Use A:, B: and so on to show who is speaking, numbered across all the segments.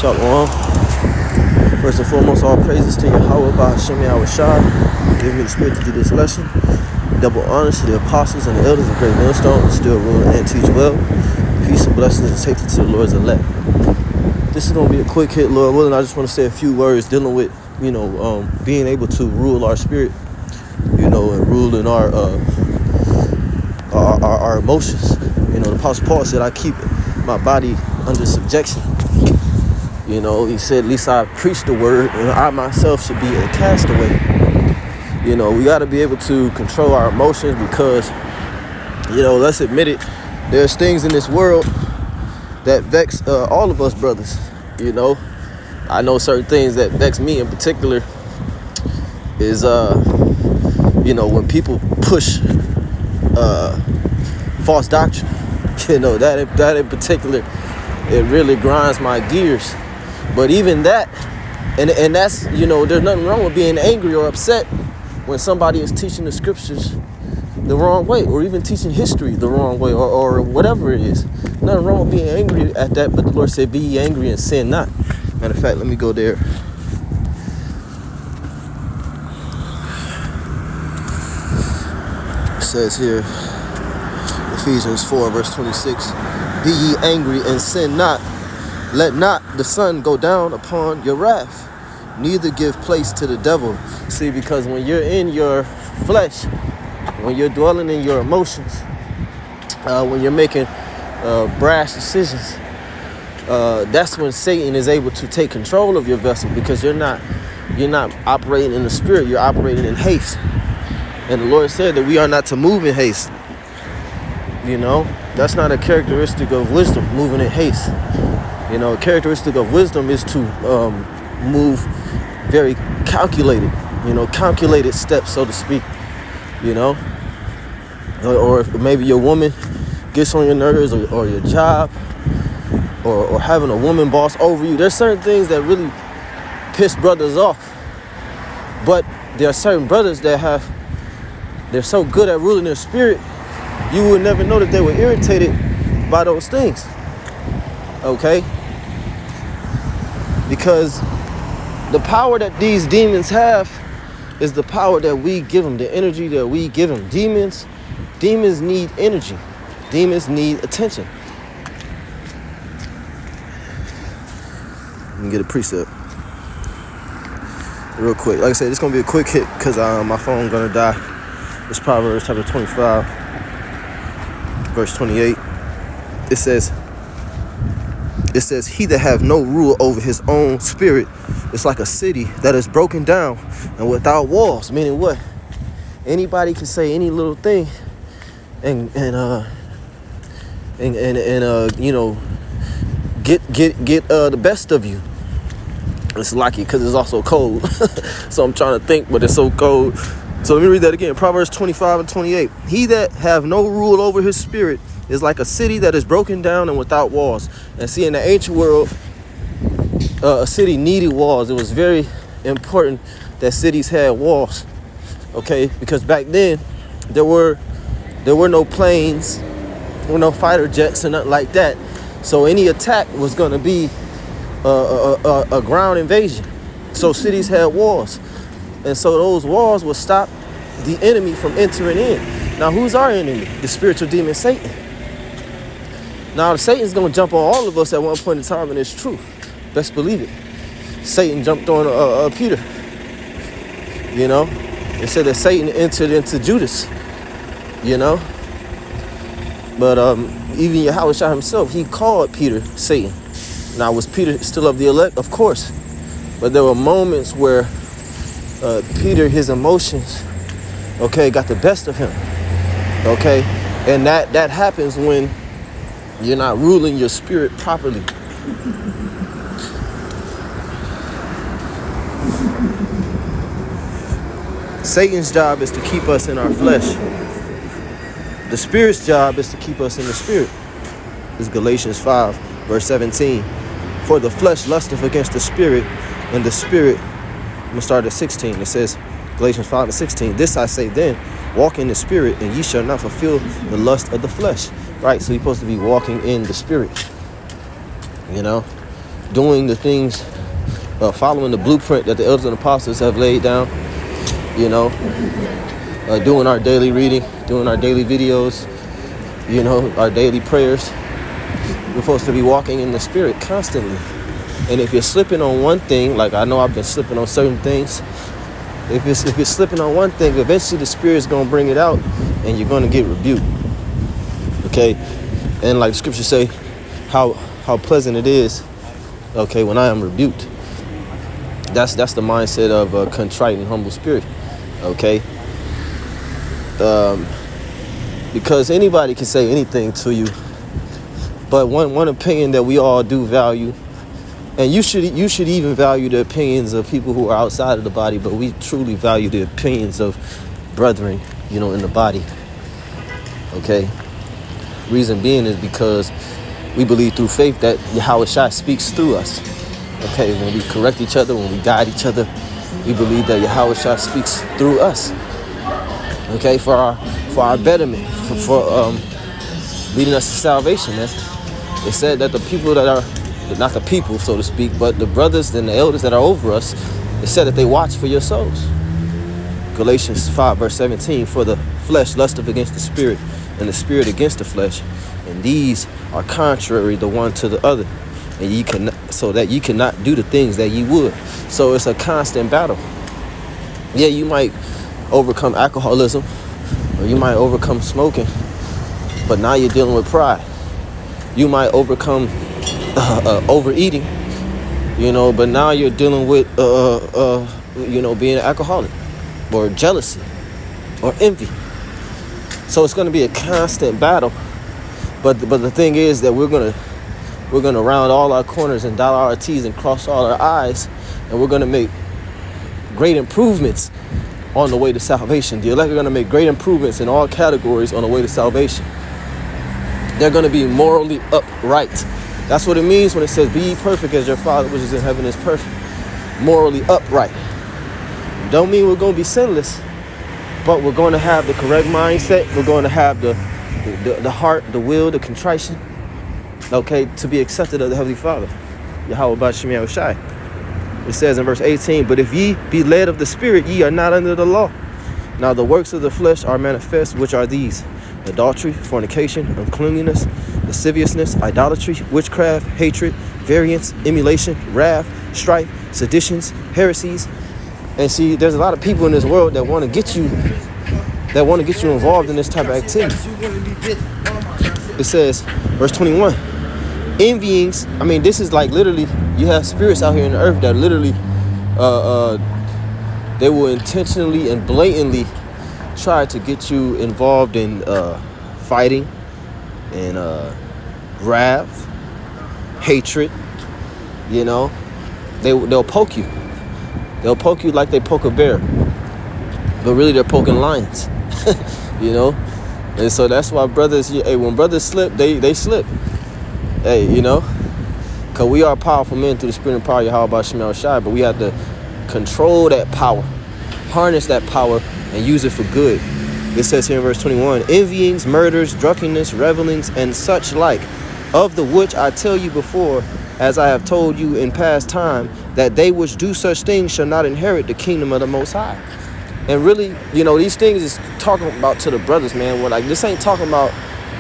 A: Shalom. First and foremost, all praises to Yahweh by Hashem Yahushua. Give me the spirit to do this lesson. Double honors to the apostles and the elders of Great Millstone, who still rule and teach well. Peace and blessings and safety to the Lord's elect. This is going to be a quick hit, Lord willing. I just want to say a few words dealing with, being able to rule our spirit, and rule in our emotions. The Apostle Paul said, I keep my body under subjection. He said, at least I preach the word, and I myself should be a castaway. We got to be able to control our emotions because, let's admit it, there's things in this world that vex all of us brothers. I know certain things that vex me in particular is, when people push false doctrine. That in particular, it really grinds my gears. But even that, and that's, there's nothing wrong with being angry or upset when somebody is teaching the scriptures the wrong way, or even teaching history the wrong way, or whatever it is. Nothing wrong with being angry at that, but the Lord said, be ye angry and sin not. Matter of fact, let me go there. It says here, Ephesians 4, verse 26, be ye angry and sin not. Let not the sun go down upon your wrath, neither give place to the devil. See, because when you're in your flesh, when you're dwelling in your emotions, when you're making brash decisions, that's when Satan is able to take control of your vessel, because you're not operating in the spirit, you're operating in haste. And the Lord said that we are not to move in haste. That's not a characteristic of wisdom, moving in haste. A characteristic of wisdom is to move very calculated, calculated steps, so to speak, or maybe your woman gets on your nerves, or your job, or having a woman boss over you. There's certain things that really piss brothers off, but there are certain brothers that they're so good at ruling their spirit, you would never know that they were irritated by those things. Okay? Because the power that these demons have is the power that we give them, the energy that we give them. Demons need energy. Demons need attention. Let me get a precept real quick. Like I said, it's going to be a quick hit because my phone's going to die. It's Proverbs chapter 25, verse 28. It says, he that have no rule over his own spirit is like a city that is broken down and without walls. Meaning what? Anybody can say any little thing and get the best of you. It's lucky because it's also cold. So I'm trying to think, but it's so cold. So let me read that again. Proverbs 25 and 28. He that have no rule over his spirit is like a city that is broken down and without walls. And see, in the ancient world, a city needed walls. It was very important that cities had walls. Okay, because back then there were no planes, there were no fighter jets and nothing like that. So any attack was going to be a ground invasion. So cities had walls, and so those walls would stop the enemy from entering in. Now, who's our enemy? The spiritual demon Satan. Now, Satan's going to jump on all of us at one point in time, and it's true. Best believe it. Satan jumped on Peter. It said that Satan entered into Judas. But even Yahushua himself, he called Peter Satan. Now, was Peter still of the elect? Of course. But there were moments where Peter, his emotions, got the best of him. And that happens when you're not ruling your spirit properly. Satan's job is to keep us in our flesh. The spirit's job is to keep us in the spirit. This is Galatians 5, verse 17. For the flesh lusteth against the spirit, and the spirit, I'm going to start at 16. It says, Galatians 5 and 16, this I say then, walk in the spirit, and ye shall not fulfill the lust of the flesh. Right, so you're supposed to be walking in the spirit. doing the things, following the blueprint that the elders and apostles have laid down, you know, doing our daily reading, doing our daily videos, you know, our daily prayers. We're supposed to be walking in the Spirit constantly. And if you're slipping on one thing, like I know I've been slipping on certain things, if you're slipping on one thing, eventually the Spirit's going to bring it out and you're going to get rebuked. Okay? And like the scriptures say, how pleasant it is, okay, when I am rebuked. That's the mindset of a contrite and humble spirit. Okay? Because anybody can say anything to you, but one opinion that we all do value, and you should even value the opinions of people who are outside of the body, but we truly value the opinions of brethren, you know, in the body. Okay? Reason being is because we believe through faith that Yahweh Shai speaks through us. Okay? When we correct each other, when we guide each other, we believe that Yahweh Shai speaks through us. Okay? For our betterment, for leading us to salvation, man. It said that the people that are, not the people, so to speak, but the brothers and the elders that are over us, it said that they watch for your souls. Galatians 5 verse 17, for the flesh lusteth against the spirit, and the spirit against the flesh, and these are contrary the one to the other, and so that ye cannot do the things that ye would. So it's a constant battle. Yeah, you might overcome alcoholism, or you might overcome smoking, but now you're dealing with pride. You might overcome overeating, you know, but now you're dealing with, you know, being an alcoholic, or jealousy, or envy. So it's going to be a constant battle. But the thing is that we're gonna round all our corners and dot our T's and cross all our I's, and we're gonna make great improvements on the way to salvation. The elect are gonna make great improvements in all categories on the way to salvation. They're going to be morally upright. That's what it means when it says, be ye perfect as your Father which is in heaven is perfect. Morally upright. Don't mean we're going to be sinless, but we're going to have the correct mindset. We're going to have the heart, the will, the contrition, okay, to be accepted of the Heavenly Father, Yahweh B'Shem Yahushai. It says in verse 18, but if ye be led of the Spirit, ye are not under the law. Now the works of the flesh are manifest, which are these: adultery, fornication, uncleanliness, lasciviousness, idolatry, witchcraft, hatred, variance, emulation, wrath, strife, seditions, heresies. And see, there's a lot of people in this world that want to get you involved in this type of activity. It says, verse 21, envyings. I mean, this is like literally, you have spirits out here in the earth that literally, they will intentionally and blatantly try to get you involved in fighting and wrath, hatred. You know, they'll poke you. They'll poke you like they poke a bear, but really they're poking lions. You know, and so that's why brothers. Hey, when brothers slip, they slip. Hey, you know, because we are powerful men through the Spirit and power of Yahweh B'Shem Yahushai, but we have to control that power, harness that power, and use it for good. It says here in verse 21, envyings, murders, drunkenness, revelings, and such like, of the which I tell you before, as I have told you in past time, that they which do such things shall not inherit the kingdom of the Most High. And really, you know, these things is talking about to the brothers, man. Well, like, this ain't talking about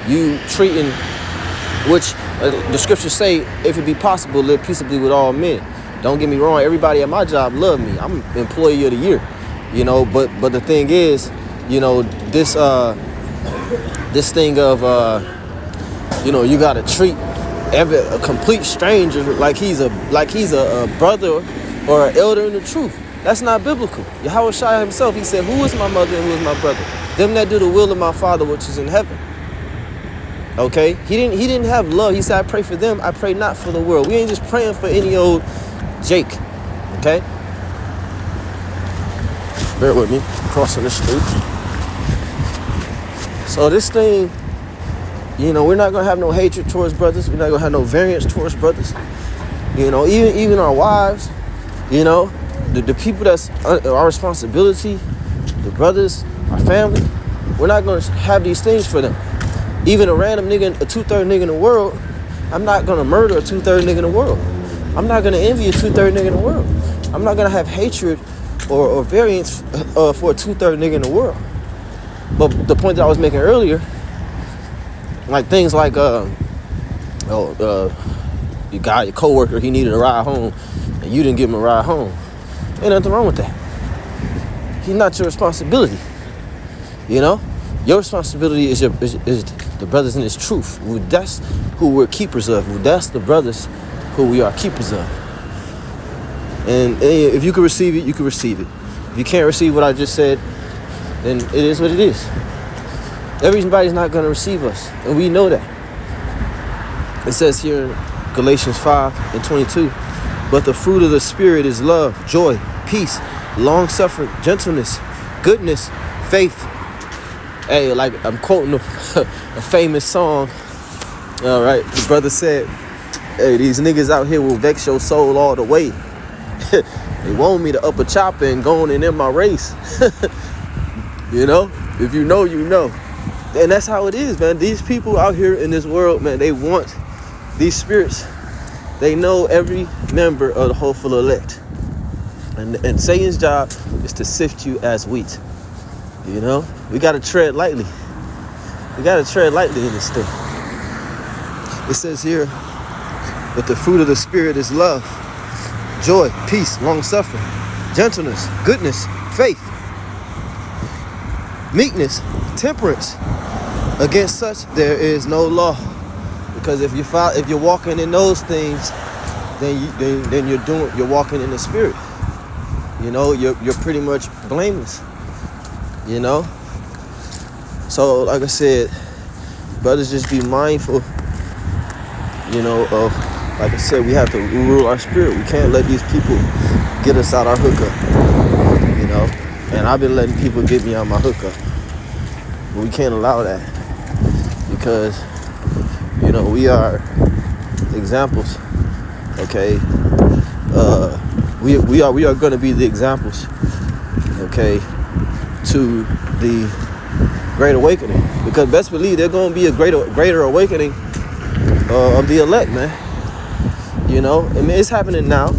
A: you treating, which the scriptures say, if it be possible, live peaceably with all men. Don't get me wrong, everybody at my job love me. I'm employee of the year, you know, but the thing is, you know, this thing of you know, you gotta treat a complete stranger like he's a brother or an elder in the truth. That's not biblical. Yahweh Shai himself, he said, who is my mother and who is my brother? Them that do the will of my Father which is in heaven. Okay? He didn't have love. He said, I pray for them, I pray not for the world. We ain't just praying for any old Jake. Okay? Bear with me. Crossing the street. So this thing, you know, we're not going to have no hatred towards brothers. We're not going to have no variance towards brothers. You know, even our wives, you know, the people that's our responsibility, the brothers, our family, we're not going to have these things for them. Even a random nigga, a 2/3 nigga in the world, I'm not going to murder a 2/3 nigga in the world. I'm not gonna envy a 2/3 nigga in the world. I'm not gonna have hatred or variance for a 2/3 nigga in the world. But the point that I was making earlier, like things like you got your coworker, he needed a ride home, and you didn't give him a ride home. Ain't nothing wrong with that. He's not your responsibility. You know, your responsibility is the brothers in this truth. That's who we're keepers of. That's the brothers who we are keepers of. And if you can receive it, you can receive it. If you can't receive what I just said, then it is what it is. Everybody's not going to receive us, and we know that. It says here in Galatians 5:22, but the fruit of the Spirit is love, joy, peace, long-suffering, gentleness, goodness, faith. Hey, like I'm quoting a famous song. All right, the brother said, hey, these niggas out here will vex your soul all the way. They want me to up a chopper and go on in my race. You know, if you know, you know. And that's how it is, man. These people out here in this world, man, they want these spirits. They know every member of the hopeful elect. And Satan's job is to sift you as wheat. You know, we got to tread lightly. We got to tread lightly in this thing. It says here, but the fruit of the Spirit is love, joy, peace, long-suffering, gentleness, goodness, faith, meekness, temperance. Against such there is no law. Because if you're walking in those things, then you're walking in the Spirit. You know, you're pretty much blameless. You know. So like I said, brothers, just be mindful. You know, of, like I said, we have to rule our spirit. We can't let these people get us out our hookup. You know, and I've been letting people get me out my hookup, but we can't allow that, because you know we are examples. Okay, we are going to be the examples. Okay, to the Great Awakening, because best believe there's going to be a greater awakening of the elect, man. You know, I mean, it's happening now,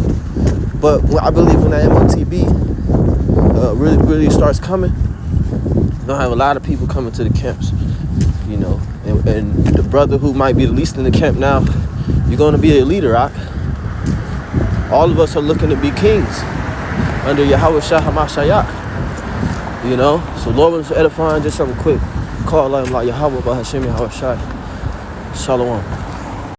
A: but I believe when that MOTB really starts coming, you're gonna have a lot of people coming to the camps. You know, and the brother who might be the least in the camp now, you're gonna be a leader, Ak. All of us are looking to be kings under Yahweh Shah HaMashiach. You know, so Lord was edifying. Just have a quick call, like Yahweh Bahashim Yahweh Shai. Shalom.